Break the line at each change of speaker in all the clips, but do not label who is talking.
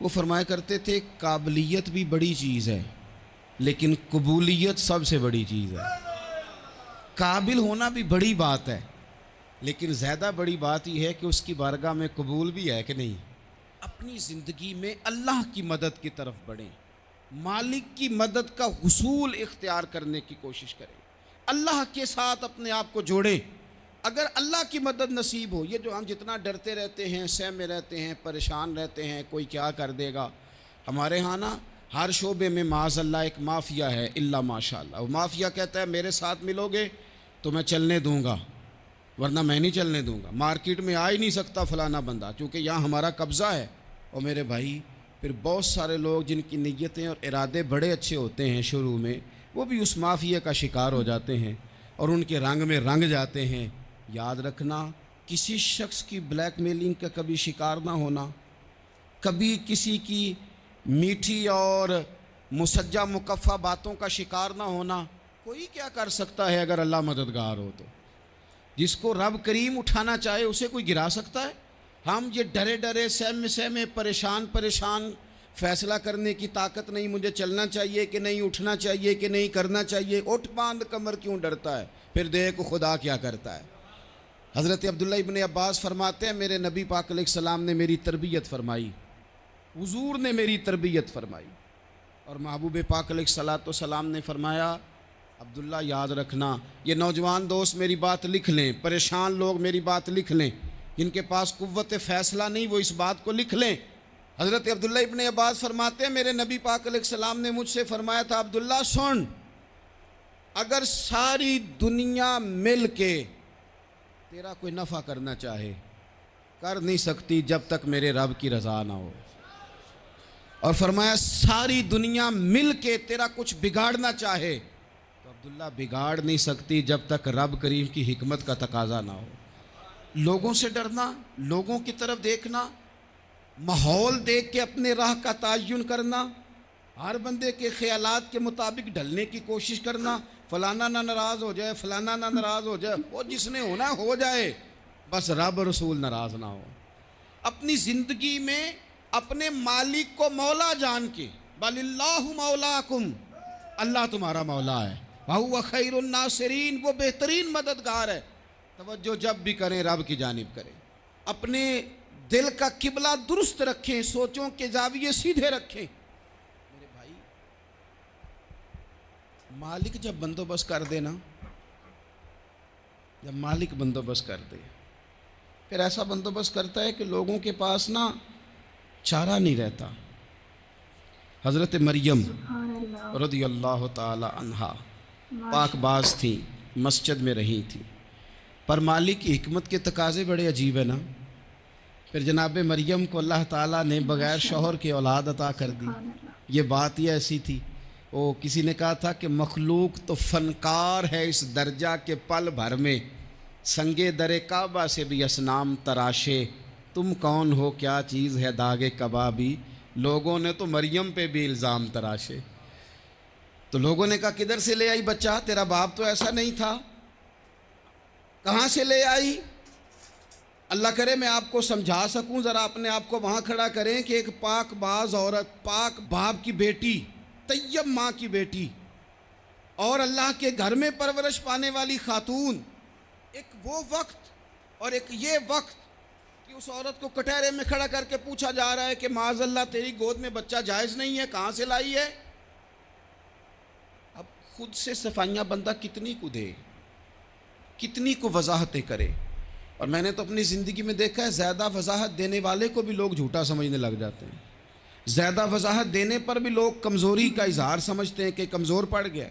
وہ فرمایا کرتے تھے قابلیت بھی بڑی چیز ہے لیکن قبولیت سب سے بڑی چیز ہے. قابل ہونا بھی بڑی بات ہے لیکن زیادہ بڑی بات یہ ہے کہ اس کی بارگاہ میں قبول بھی ہے کہ نہیں. اپنی زندگی میں اللہ کی مدد کی طرف بڑھیں, مالک کی مدد کا حصول اختیار کرنے کی کوشش کریں, اللہ کے ساتھ اپنے آپ کو جوڑیں. اگر اللہ کی مدد نصیب ہو, یہ جو ہم جتنا ڈرتے رہتے ہیں, سہمے رہتے ہیں, پریشان رہتے ہیں کوئی کیا کر دے گا, ہمارے ہاں نا ہر شعبے میں معاذ اللہ ایک مافیا ہے الا ماشاء اللہ. وہ مافیا کہتا ہے میرے ساتھ ملو گے تو میں چلنے دوں گا ورنہ میں نہیں چلنے دوں گا, مارکیٹ میں آ ہی نہیں سکتا فلانا بندہ کیونکہ یہاں ہمارا قبضہ ہے. اور میرے بھائی پھر بہت سارے لوگ جن کی نیتیں اور ارادے بڑے اچھے ہوتے ہیں شروع میں, وہ بھی اس مافیا کا شکار ہو جاتے ہیں اور ان کے رنگ میں رنگ جاتے ہیں. یاد رکھنا, کسی شخص کی بلیک میلنگ کا کبھی شکار نہ ہونا, کبھی کسی کی میٹھی اور مسجع مکفہ باتوں کا شکار نہ ہونا. کوئی کیا کر سکتا ہے اگر اللہ مددگار ہو تو. جس کو رب کریم اٹھانا چاہے اسے کوئی گرا سکتا ہے. ہم یہ ڈرے ڈرے سہمے پریشان فیصلہ کرنے کی طاقت نہیں, مجھے چلنا چاہیے کہ نہیں, اٹھنا چاہیے کہ نہیں, کرنا چاہیے. اٹھ باندھ کمر کیوں ڈرتا ہے, پھر دیکھ خدا کیا کرتا ہے. حضرت عبداللہ ابن عباس فرماتے ہیں میرے نبی پاک علیہ السلام نے میری تربیت فرمائی, حضور نے میری تربیت فرمائی, اور محبوب پاک علیہ السلام نے فرمایا عبداللہ یاد رکھنا, یہ نوجوان دوست میری بات لکھ لیں, پریشان لوگ میری بات لکھ لیں, جن کے پاس قوت فیصلہ نہیں وہ اس بات کو لکھ لیں. حضرت عبداللہ ابن عباس فرماتے ہیں میرے نبی پاک علیہ السلام نے مجھ سے فرمایا تھا عبداللہ سن, اگر ساری دنیا مل کے تیرا کوئی نفع کرنا چاہے کر نہیں سکتی جب تک میرے رب کی رضا نہ ہو. اور فرمایا ساری دنیا مل کے تیرا کچھ بگاڑنا چاہے تو عبداللہ بگاڑ نہیں سکتی جب تک رب کریم کی حکمت کا تقاضا نہ ہو. لوگوں سے ڈرنا, لوگوں کی طرف دیکھنا, ماحول دیکھ کے اپنے راہ کا تعین کرنا, ہر بندے کے خیالات کے مطابق ڈھلنے کی کوشش کرنا, فلانا نہ ناراض ہو جائے, فلانا نہ ناراض ہو جائے, وہ جس نے ہونا ہو جائے, بس رب رسول ناراض نہ ہو. اپنی زندگی میں اپنے مالک کو مولا جان کے, بل اللہ مولاکم, اللہ تمہارا مولا ہے, وَهُوَ خَيْرُ النَّاصِرِينَ, وہ بہترین مددگار ہے. توجہ جب بھی کریں رب کی جانب کریں, اپنے دل کا قبلہ درست رکھیں, سوچوں کے زاویے سیدھے رکھیں. میرے بھائی مالک جب بندوبست کر دے نا, جب مالک بندوبست کر دے پھر ایسا بندوبست کرتا ہے کہ لوگوں کے پاس نا چارہ نہیں رہتا. حضرت مریم رضی اللہ تعالی عنہا پاک باز تھیں, مسجد میں رہی تھیں, پر مالک کی حکمت کے تقاضے بڑے عجیب ہیں نا. پھر جناب مریم کو اللہ تعالیٰ نے بغیر شوہر کے اولاد عطا کر دی. یہ بات ہی ایسی تھی, وہ کسی نے کہا تھا کہ مخلوق تو فنکار ہے اس درجہ کے پل بھر میں, سنگے در کعبہ سے بھی اصنام تراشے, تم کون ہو کیا چیز ہے داغ کبابی, لوگوں نے تو مریم پہ بھی الزام تراشے. تو لوگوں نے کہا کدھر سے لے آئی بچہ, تیرا باپ تو ایسا نہیں تھا, کہاں سے لے آئی. اللہ کرے میں آپ کو سمجھا سکوں, ذرا اپنے آپ کو وہاں کھڑا کریں کہ ایک پاک باز عورت, پاک باپ کی بیٹی, طیب ماں کی بیٹی, اور اللہ کے گھر میں پرورش پانے والی خاتون, ایک وہ وقت اور ایک یہ وقت کہ اس عورت کو کٹہرے میں کھڑا کر کے پوچھا جا رہا ہے کہ معاذ اللہ تیری گود میں بچہ جائز نہیں ہے, کہاں سے لائی ہے. اب خود سے صفائیاں بندہ کتنی کو دے, کتنی کو وضاحتیں کرے. اور میں نے تو اپنی زندگی میں دیکھا ہے زیادہ وضاحت دینے والے کو بھی لوگ جھوٹا سمجھنے لگ جاتے ہیں, زیادہ وضاحت دینے پر بھی لوگ کمزوری کا اظہار سمجھتے ہیں کہ کمزور پڑ گیا.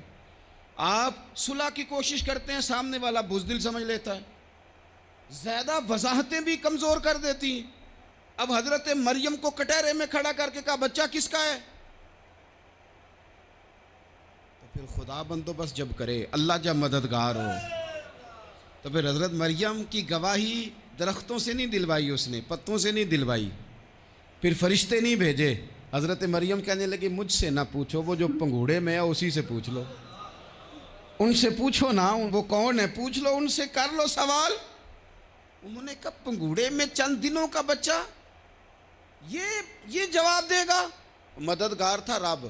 آپ صلح کی کوشش کرتے ہیں, سامنے والا بزدل سمجھ لیتا ہے. زیادہ وضاحتیں بھی کمزور کر دیتی ہیں. اب حضرت مریم کو کٹہرے میں کھڑا کر کے کہا بچہ کس کا ہے, تو پھر خدا بندوبست جب کرے, اللہ جب مددگار ہو, تو پھر حضرت مریم کی گواہی درختوں سے نہیں دلوائی, اس نے پتوں سے نہیں دلوائی, پھر فرشتے نہیں بھیجے. حضرت مریم کہنے لگی مجھ سے نہ پوچھو, وہ جو پنگوڑے میں ہے اسی سے پوچھ لو, ان سے پوچھو نا وہ کون ہے, پوچھ لو ان سے, کر لو سوال. انہوں نے کہا پنگوڑے میں چند دنوں کا بچہ, یہ جواب دے گا؟ مددگار تھا رب.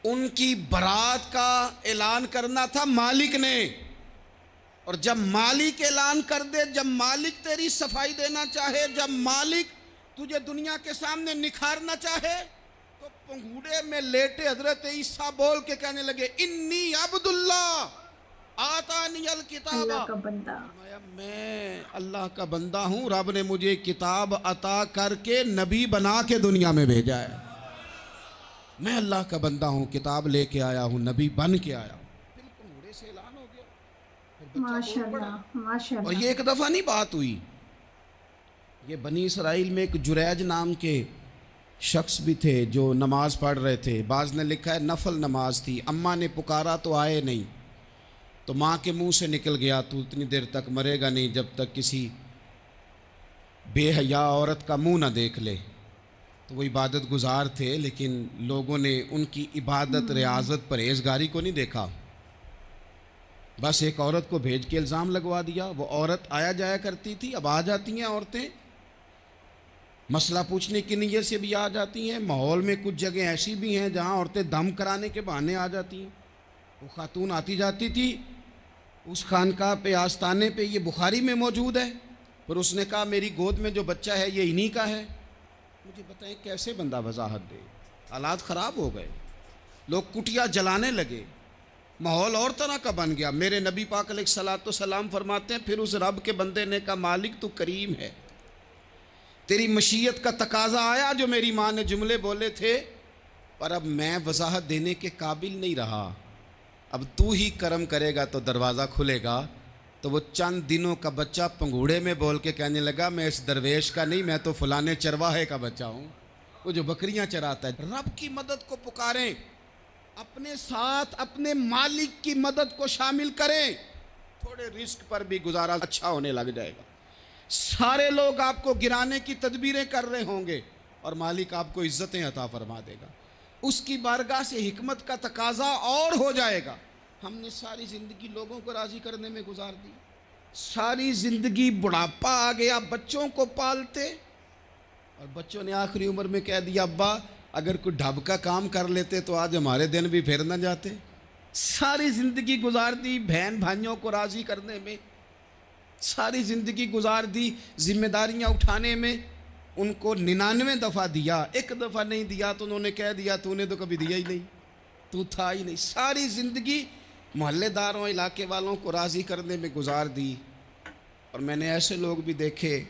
ان کی برات کا اعلان کرنا تھا مالک نے. اور جب مالک اعلان کر دے، جب مالک تیری صفائی دینا چاہے، جب مالک تجھے دنیا کے سامنے نکھارنا چاہے، تو پنگھوڑے میں لیٹے حضرت عیسیٰ بول کے کہنے لگے انی عبداللہ آتانی الکتاب.
اللہ کا بندہ.
میں اللہ کا بندہ ہوں، رب نے مجھے کتاب عطا کر کے نبی بنا کے دنیا میں بھیجا ہے. میں اللہ کا بندہ ہوں، کتاب لے کے آیا ہوں، نبی بن کے آیا ہوں. پھر پنگھوڑے سے اعلان ہو گیا.
ماشاء اللہ ماشاء
اور
اللہ.
یہ ایک دفعہ نہیں بات ہوئی. یہ بنی اسرائیل میں ایک جریج نام کے شخص بھی تھے جو نماز پڑھ رہے تھے. بعض نے لکھا ہے نفل نماز تھی. اماں نے پکارا تو آئے نہیں، تو ماں کے منہ سے نکل گیا تو اتنی دیر تک مرے گا نہیں جب تک کسی بے حیا عورت کا منہ نہ دیکھ لے. تو وہ عبادت گزار تھے، لیکن لوگوں نے ان کی عبادت، ریاضت، پرہیزگاری کو نہیں دیکھا. بس ایک عورت کو بھیج کے الزام لگوا دیا. وہ عورت آیا جایا کرتی تھی، اب آ جاتی ہیں عورتیں، مسئلہ پوچھنے کی نیت سے بھی آ جاتی ہیں. ماحول میں کچھ جگہ ایسی بھی ہیں جہاں عورتیں دم کرانے کے بہانے آ جاتی ہیں. وہ خاتون آتی جاتی تھی اس خانقاہ پہ، آستانے پہ. یہ بخاری میں موجود ہے. پھر اس نے کہا میری گود میں جو بچہ ہے یہ انہی کا ہے. مجھے بتائیں کیسے بندہ وضاحت دے. حالات خراب ہو گئے، لوگ کٹیا جلانے لگے، ماحول اور طرح کا بن گیا. میرے نبی پاک علیہ الصلوۃ والسلام فرماتے ہیں پھر اس رب کے بندے نے کہا مالک تو کریم ہے، تیری مشیت کا تقاضا آیا جو میری ماں نے جملے بولے تھے، پر اب میں وضاحت دینے کے قابل نہیں رہا. اب تو ہی کرم کرے گا تو دروازہ کھلے گا. تو وہ چند دنوں کا بچہ پنگھوڑے میں بول کے کہنے لگا میں اس درویش کا نہیں، میں تو فلانے چرواہے کا بچہ ہوں، وہ جو بکریاں چراتا ہے. رب کی مدد کو پکاریں، اپنے ساتھ اپنے مالک کی مدد کو شامل کریں. تھوڑے رزق پر بھی گزارا اچھا ہونے لگ جائے گا. سارے لوگ آپ کو گرانے کی تدبیریں کر رہے ہوں گے اور مالک آپ کو عزتیں عطا فرما دے گا. اس کی بارگاہ سے حکمت کا تقاضا اور ہو جائے گا. ہم نے ساری زندگی لوگوں کو راضی کرنے میں گزار دی. ساری زندگی بڑھاپا آ گیا بچوں کو پالتے، اور بچوں نے آخری عمر میں کہہ دیا ابا اگر کوئی ڈھب کا کام کر لیتے تو آج ہمارے دن بھی پھر نہ جاتے. ساری زندگی گزار دی بہن بھائیوں کو راضی کرنے میں، ساری زندگی گزار دی ذمہ داریاں اٹھانے میں. ان کو 99 دفعہ دیا، ایک دفعہ نہیں دیا تو انہوں نے کہہ دیا تو نے تو کبھی دیا ہی نہیں، تو تھا ہی نہیں. ساری زندگی محلے داروں، علاقے والوں کو راضی کرنے میں گزار دی. اور میں نے ایسے لوگ بھی دیکھے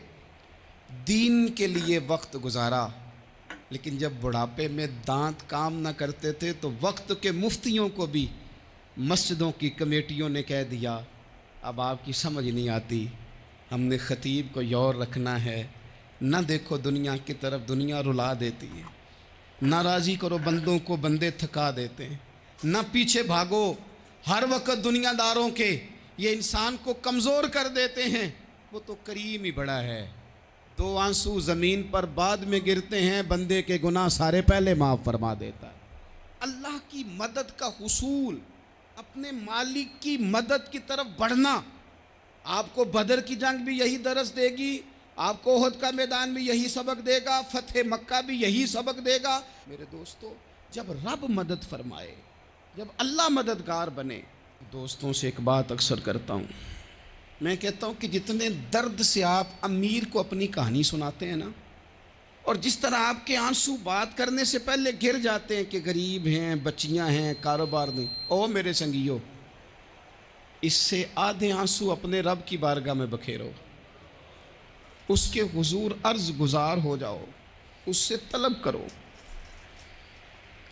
دین کے لیے وقت گزارا، لیکن جب بڑھاپے میں دانت کام نہ کرتے تھے تو وقت کے مفتیوں کو بھی مسجدوں کی کمیٹیوں نے کہہ دیا اب آپ کی سمجھ نہیں آتی، ہم نے خطیب کو یور رکھنا ہے. نہ دیکھو دنیا کی طرف، دنیا رلا دیتی ہے. نہ راضی کرو بندوں کو، بندے تھکا دیتے ہیں. نہ پیچھے بھاگو ہر وقت دنیا داروں کے، یہ انسان کو کمزور کر دیتے ہیں. وہ تو کریم ہی بڑا ہے. 2 آنسو زمین پر بعد میں گرتے ہیں، بندے کے گناہ سارے پہلے معاف فرما دیتا ہے. اللہ کی مدد کا حصول، اپنے مالک کی مدد کی طرف بڑھنا. آپ کو بدر کی جنگ بھی یہی درس دے گی، آپ کو احد کا میدان بھی یہی سبق دے گا، فتح مکہ بھی یہی سبق دے گا. میرے دوستو جب رب مدد فرمائے، جب اللہ مددگار بنے. دوستوں سے ایک بات اکثر کرتا ہوں، میں کہتا ہوں کہ جتنے درد سے آپ امیر کو اپنی کہانی سناتے ہیں نا، اور جس طرح آپ کے آنسو بات کرنے سے پہلے گر جاتے ہیں کہ غریب ہیں، بچیاں ہیں، کاروبار نہیں، او میرے سنگیو، اس سے آدھے آنسو اپنے رب کی بارگاہ میں بکھیرو، اس کے حضور عرض گزار ہو جاؤ، اس سے طلب کرو.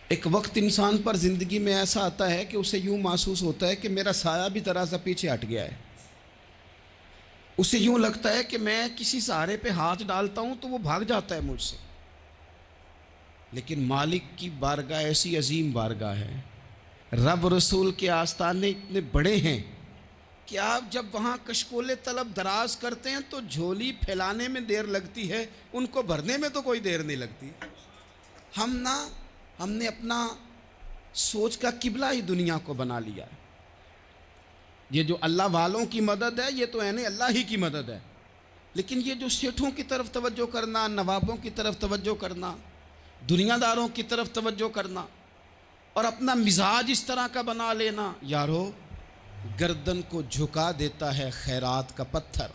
ایک وقت انسان پر زندگی میں ایسا آتا ہے کہ اسے یوں محسوس ہوتا ہے کہ میرا سایہ بھی ذرا سا پیچھے ہٹ گیا ہے. اسے یوں لگتا ہے کہ میں کسی سہارے پہ ہاتھ ڈالتا ہوں تو وہ بھاگ جاتا ہے مجھ سے. لیکن مالک کی بارگاہ ایسی عظیم بارگاہ ہے، رب رسول کے آستانے اتنے بڑے ہیں کہ آپ جب وہاں کشکول طلب دراز کرتے ہیں تو جھولی پھیلانے میں دیر لگتی ہے، ان کو بھرنے میں تو کوئی دیر نہیں لگتی. ہم نے اپنا سوچ کا قبلہ ہی دنیا کو بنا لیا ہے. یہ جو اللہ والوں کی مدد ہے یہ تو اللہ ہی کی مدد ہے. لیکن یہ جو سیٹھوں کی طرف توجہ کرنا، نوابوں کی طرف توجہ کرنا، دنیا داروں کی طرف توجہ کرنا اور اپنا مزاج اس طرح کا بنا لینا، یارو گردن کو جھکا دیتا ہے خیرات کا پتھر،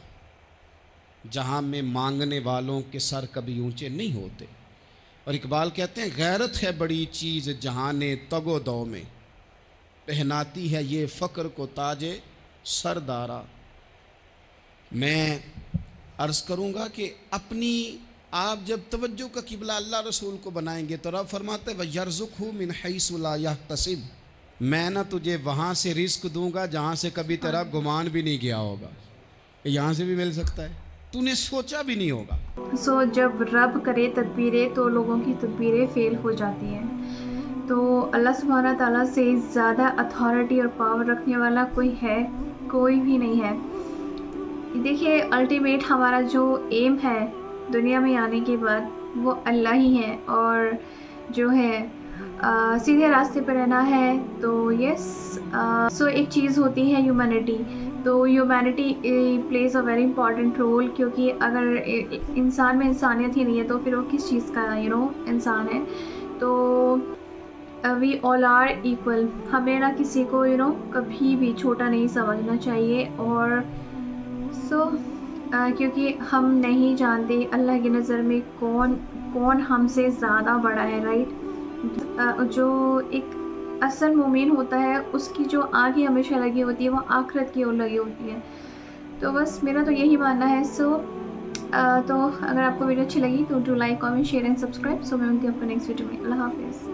جہاں میں مانگنے والوں کے سر کبھی اونچے نہیں ہوتے۔ اور اقبال کہتے ہیں غیرت ہے بڑی چیز جہان تگ و دو میں، پہناتی ہے یہ فقر کو تاج سردارا۔ میں عرض کروں گا کہ اپنی آپ جب توجہ کا قبلہ اللہ رسول کو بنائیں گے تو رب فرماتے ہیں وَيَرْزُقْهُ مِنْ حَيْثُ لَا يَحْتَسِبُ، میں نہ تجھے وہاں سے رزق دوں گا جہاں سے کبھی تیرا گمان بھی نہیں گیا ہوگا، یہاں سے بھی مل سکتا ہے، تو نے سوچا بھی نہیں ہوگا۔
سو جب رب کرے تدبیریں تو لوگوں کی تدبیریں فیل ہو جاتی ہیں۔ تو اللہ سبحانہ تعالیٰ سے زیادہ اتھارٹی اور پاور رکھنے والا کوئی ہے؟ کوئی بھی نہیں ہے۔ دیکھیے الٹیمیٹ ہمارا جو ایم ہے دنیا میں آنے کے بعد وہ اللہ ہی ہے، اور جو ہے سیدھے راستے پہ رہنا ہے تو یس۔ سو ایک چیز ہوتی ہے ہیومینٹی، تو humanity please a very important role, کیونکہ اگر انسان میں انسانیت ہی نہیں ہے تو پھر وہ کس چیز کا انسان ہے۔ تو وی آل آر ایکول، ہمیں نہ کسی کو کبھی بھی چھوٹا نہیں سمجھنا چاہیے، اور کیونکہ ہم نہیں جانتے اللہ کی نظر میں کون ہم سے زیادہ بڑا ہے، رائٹ۔ جو ایک اصل مومن ہوتا ہے اس کی جو آنکھیں ہمیشہ لگی ہوتی ہے وہ آخرت کی اور لگی ہوتی ہے۔ تو بس میرا تو یہی ماننا ہے۔ تو اگر آپ کو ویڈیو اچھی لگی تو do like, comment, share and subscribe. میں ملتی ہوں آپ کو نیکسٹ ویڈیو میں۔ اللہ حافظ۔